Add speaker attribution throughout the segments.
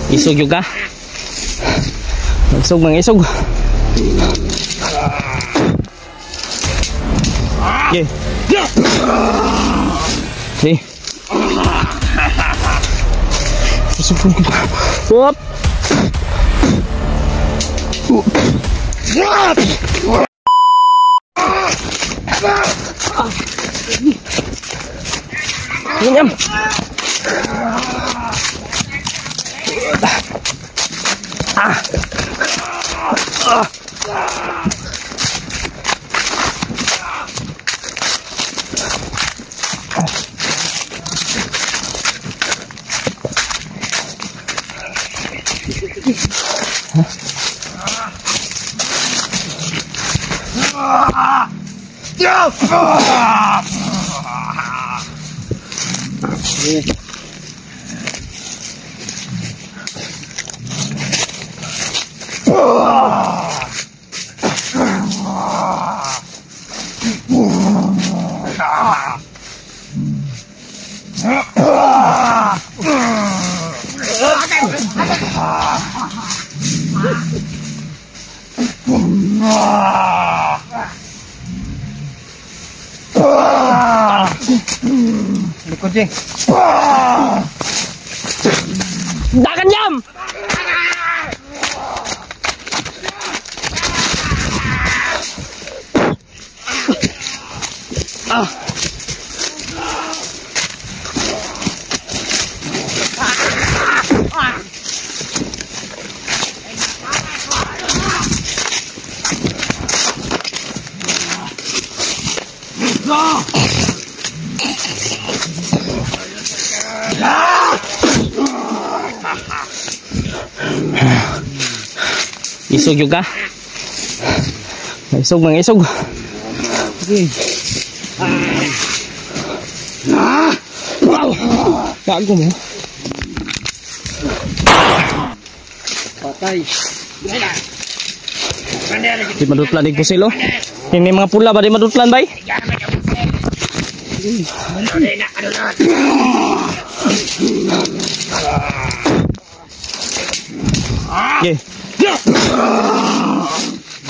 Speaker 1: Isog juga. Isog mga isog. Okay. Okay. Hop. Nyam.
Speaker 2: Kucing.
Speaker 1: Dakan jam. Isog juga. Isog mga isog. Okay. Gago mo.
Speaker 2: Patay.
Speaker 1: Di madutlan ig pusilo. Ini mga pula ba di madutlan bay? Okay.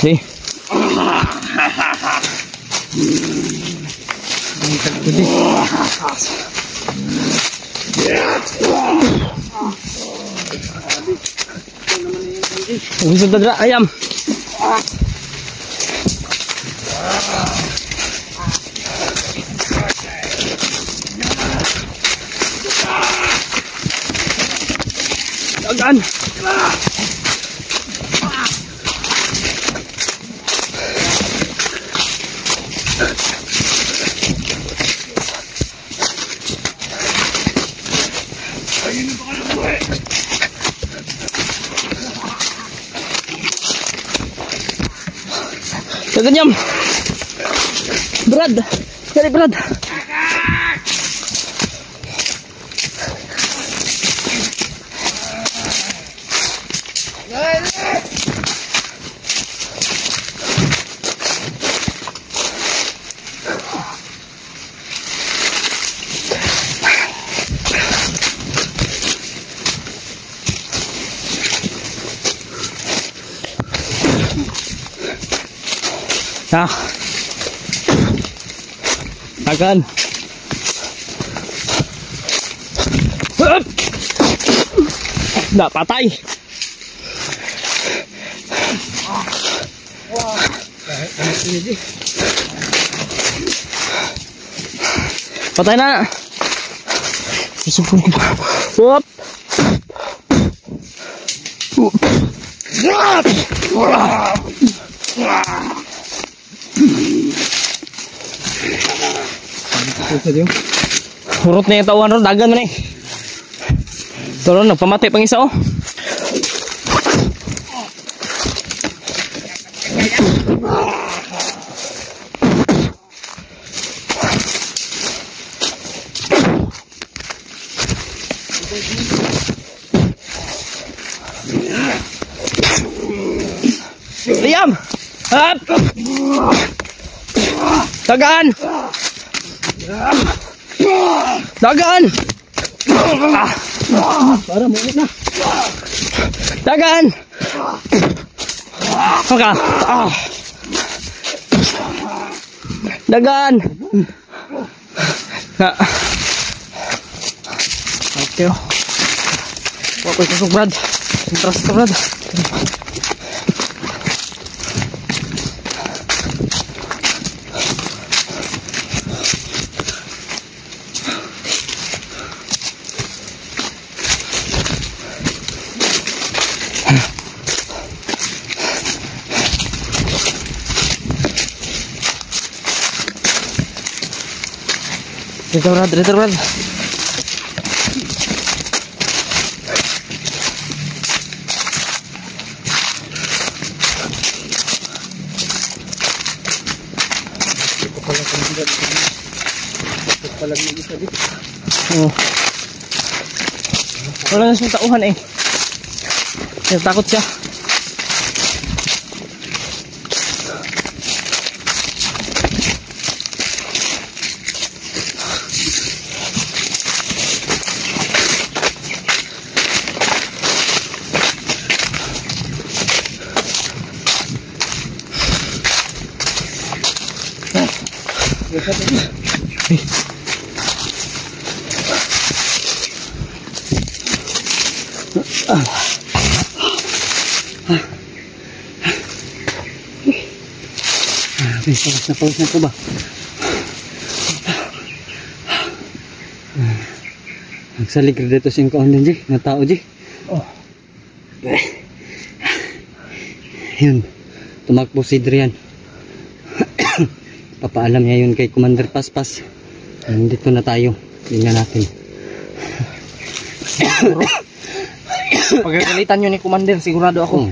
Speaker 1: Okay. Bisa tadra ayam. Dagan. Kaganyam. Brad. Cari Brad. Nah, akan nggak patay. Patay na. Hop. Hurot na yung tawan ron, dagan na eh. Ito ron, nagpamati pang isa oh. Liam! Hap! Tagaan! Dagan!
Speaker 2: Para mo na.
Speaker 1: Dagan! Maka! Dagan! Okay. Wala ko susok, Brad. Intras ka, Brad. Dito, Brad. Dito, Brad.
Speaker 2: Palag ng isa dito.
Speaker 1: Oo. Wala na siyang tauhan eh. Takot siya.
Speaker 2: Paus na ko ba? Nagsalig dito siyang kaon din, Ji. Na tao, Ji.
Speaker 1: Oh.
Speaker 2: Yun. Tumakbo si Adrian. Papaalam niya yun kay Commander Paspas. Nandito na tayo. Tingnan natin.
Speaker 1: Pagkakalitan nyo ni Commander, sigurado ako.
Speaker 2: Oh.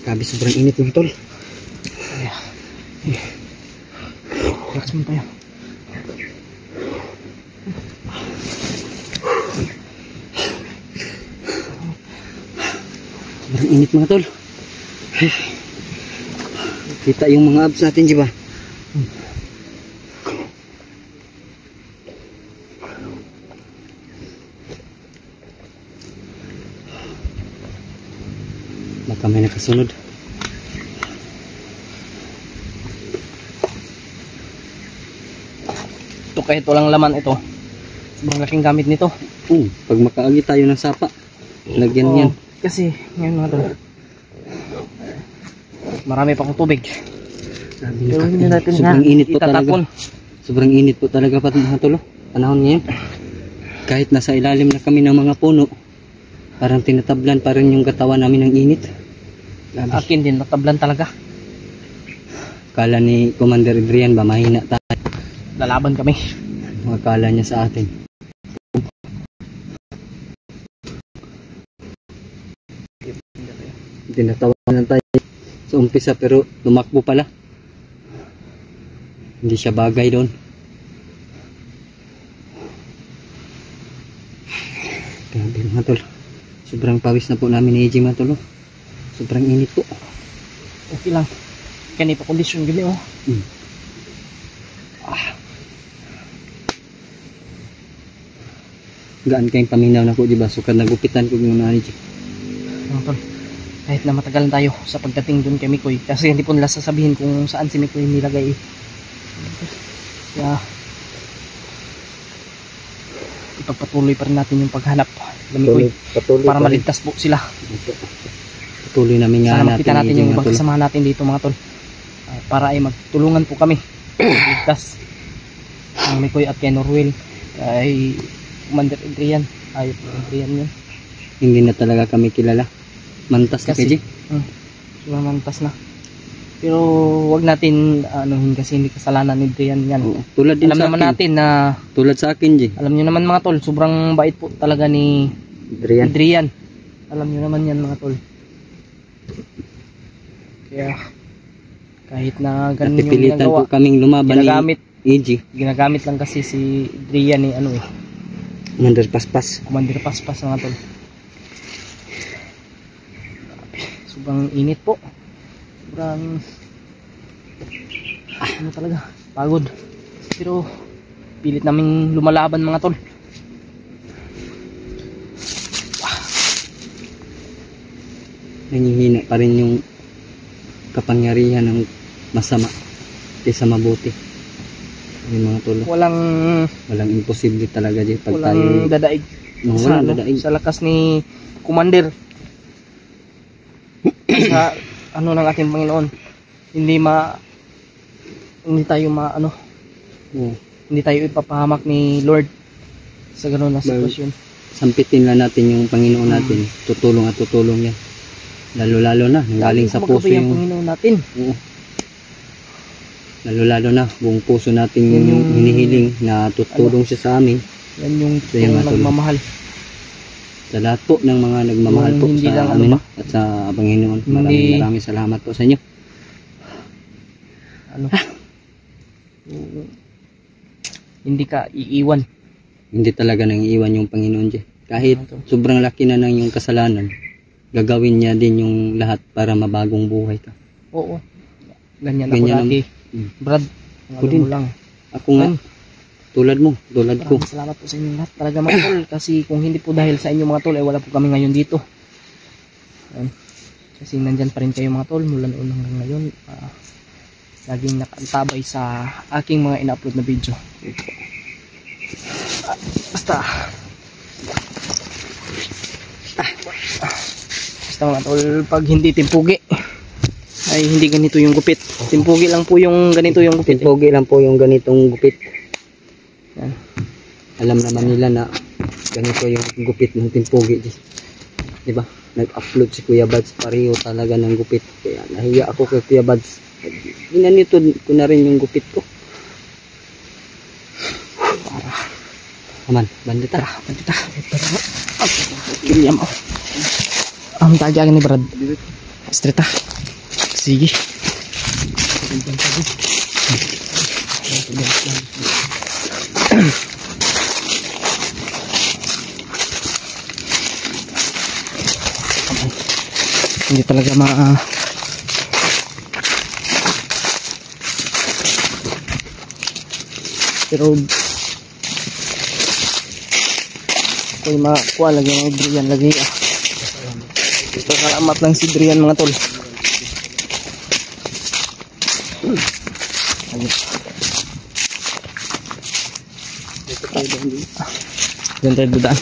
Speaker 2: Grabe, sobrang init ng tol.
Speaker 1: Relax mo tayo.
Speaker 2: Sobrang init mga tol. Kita yung mga abs natin, di ba? Baka may nakasunod.
Speaker 1: Ito kahit walang laman ito. Sobrang laking gamit nito.
Speaker 2: Pag makaagi tayo ng sapa, lagyan yan.
Speaker 1: Kasi ngayon mga tol, marami pa akong tubig. Pero hindi natin
Speaker 2: sobrang init po talaga.
Speaker 1: itatapon.
Speaker 2: Sobrang init po talaga pa mga tol. Panahon ngayon. Kahit nasa ilalim na kami ng mga puno, parang tinatablan pa rin yung katawan namin ng init.
Speaker 1: Akin din, natablan talaga.
Speaker 2: Kala ni Commander Adrian ba mahina tayo?
Speaker 1: Lalaban kami.
Speaker 2: Akala niya sa atin. Tinatawanan tayo sa umpisa pero lumakbo pala. Hindi siya bagay doon. Grabe mga tol. Sobrang pawis na po namin ni AJ mga tol. Sobrang init po.
Speaker 1: Okay lang. Kani pa kondisyon gini oh.
Speaker 2: Gaan kayong paminaw na po, diba? So nagupitan ko yung AJ.
Speaker 1: Mga tol, kahit na matagalan tayo sa pagdating doon kay Mikoy, kasi hindi po nila sasabihin kung saan si Mikoy nilagay. Kaya ipagpatuloy pa rin natin yung paghanap kay Mikoy para maligtas po sila.
Speaker 2: Patuloy namin nga
Speaker 1: sana makita natin yung ibang kasama natin dito mga tol, para ay magtulungan po kami ligtas ang Mikoy at kay Norwell ay Commander Adrian. Ay Adrian yun.
Speaker 2: Hindi na talaga kami kilala. Mantas na
Speaker 1: kasi,
Speaker 2: kayo.
Speaker 1: sobrang mantas na. Pero wag natin anuhin kasi hindi kasalanan ni Adrian yan.
Speaker 2: Tulad din
Speaker 1: alam
Speaker 2: sa
Speaker 1: naman
Speaker 2: akin.
Speaker 1: natin na
Speaker 2: Tulad sa akin, G.
Speaker 1: alam nyo naman mga tol, sobrang bait po talaga ni
Speaker 2: Adrian.
Speaker 1: Adrian. Alam nyo naman yan mga tol. Kaya kahit na ganun yung
Speaker 2: Napipilitan
Speaker 1: ginagawa,
Speaker 2: po kaming lumaban
Speaker 1: ginagamit,
Speaker 2: ni AJ.
Speaker 1: ginagamit lang kasi si Adrian ni ano eh,
Speaker 2: Commander Paspas.
Speaker 1: Commander Paspas mga tol. Sobrang init po. Sobrang Ano talaga, pagod. Pero pilit naming lumalaban mga tol.
Speaker 2: Nangihina pa rin yung kapangyarihan ng masama kaysa mabuti. Yung mga tol. Walang imposible talaga dyan pag tayo.
Speaker 1: Walang dadaig.
Speaker 2: Walang dadaig.
Speaker 1: Sa lakas ni Commander. Sa ano ng ating Panginoon. Hindi tayo hindi tayo ipapahamak ni Lord sa gano'n na sitwasyon.
Speaker 2: Sampitin lang natin yung Panginoon natin. Tutulong at tutulong yan. Lalo na galing sa puso yung
Speaker 1: Panginoon natin.
Speaker 2: Oo. Lalo na buong puso natin yung hinihiling na tutulong siya sa amin.
Speaker 1: Yan yung nagmamahal.
Speaker 2: Sa lahat po ng mga nagmamahal po sa amin at sa Panginoon. Maraming salamat po sa inyo.
Speaker 1: Hindi ka iiwan.
Speaker 2: Hindi talaga nang iiwan yung Panginoon dyan. Kahit sobrang laki na ng yung kasalanan, gagawin niya din yung lahat para mabagong buhay ka.
Speaker 1: Oo. Ganyan ako lagi. Brad,
Speaker 2: ako din.
Speaker 1: Lang.
Speaker 2: Ako nga. Tulad ko.
Speaker 1: Salamat po sa inyo lahat. Talaga mga tol. Kasi kung hindi po dahil sa inyo mga tol, ay wala po kami ngayon dito. Kasi nandyan pa rin kayo mga tol. Mula noon hanggang ngayon. Laging nakaantabay sa aking mga ina-upload na video. Basta mga tol, pag hindi timpugi ay hindi ganito yung gupit. Timpugi lang po yung ganito yung gupit.
Speaker 2: Timpugi lang po yung ganitong gupit. Yan. Alam naman nila na ganito yung gupit ng timpugi. Diba? Nag-upload si Kuya Bads, pareho talaga ng gupit. Kaya nahiya ako kay Kuya Bads. Ginanito ko na rin yung gupit ko. Aman, bandita.
Speaker 1: Ganyan mo. Ang tagayan ni Brad. Straight. Sige. Hindi talaga pero ako'y makuha lagi ng Drian lagi salamat lang si Drian mga tol. Diyan tayo dudaan.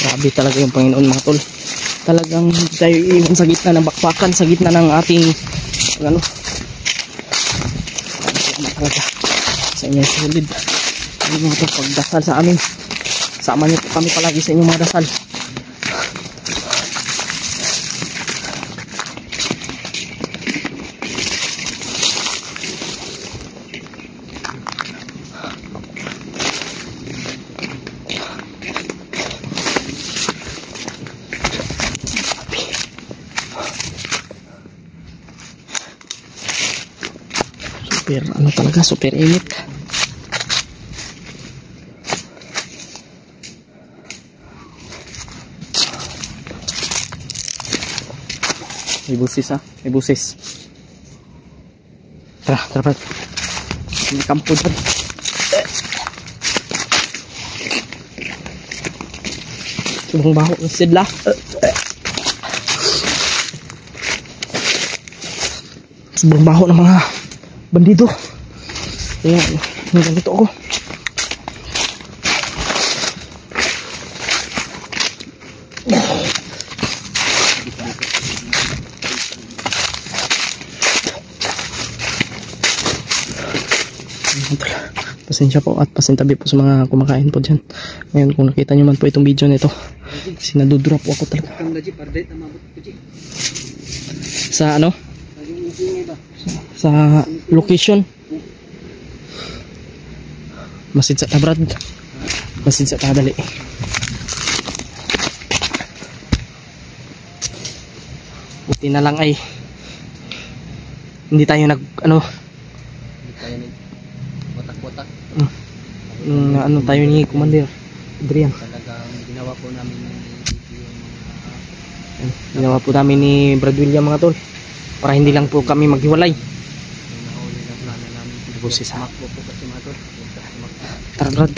Speaker 1: Grabe talaga yung Panginoon mga tol. Talagang hindi tayo iiwan sa gitna ng bakbakan, sa gitna ng ating talaga sa inyong solid. Hindi mga tol, pagdasal sa amin. Sama niyo po kami palagi sa inyong mga dasal. Super init. May busis may busis. Tara. May kampo dyan. Subang baho ng sidla. Subang baho ng mga bandido. Kaya ganito ako. Pasensya po at pasintabi po sa mga kumakain po dyan. Ngayon kung nakita nyo man po itong video nito, sinadudrop ako talaga. Sa ano? sa location. Masid sa tabrad. Masid sa tadali. Buti na lang ay hindi tayo nag ano
Speaker 2: Watak-watak.
Speaker 1: ano tayo ni Commander Adrian.
Speaker 2: Talagang ginawa po namin yung
Speaker 1: Ginawa po namin ni Brad William mga tol para hindi lang po kami maghiwalay.
Speaker 2: nahuli na sana namin.
Speaker 1: Boses ha.
Speaker 2: Makbo po kasi mga tol.
Speaker 1: Tara Brad.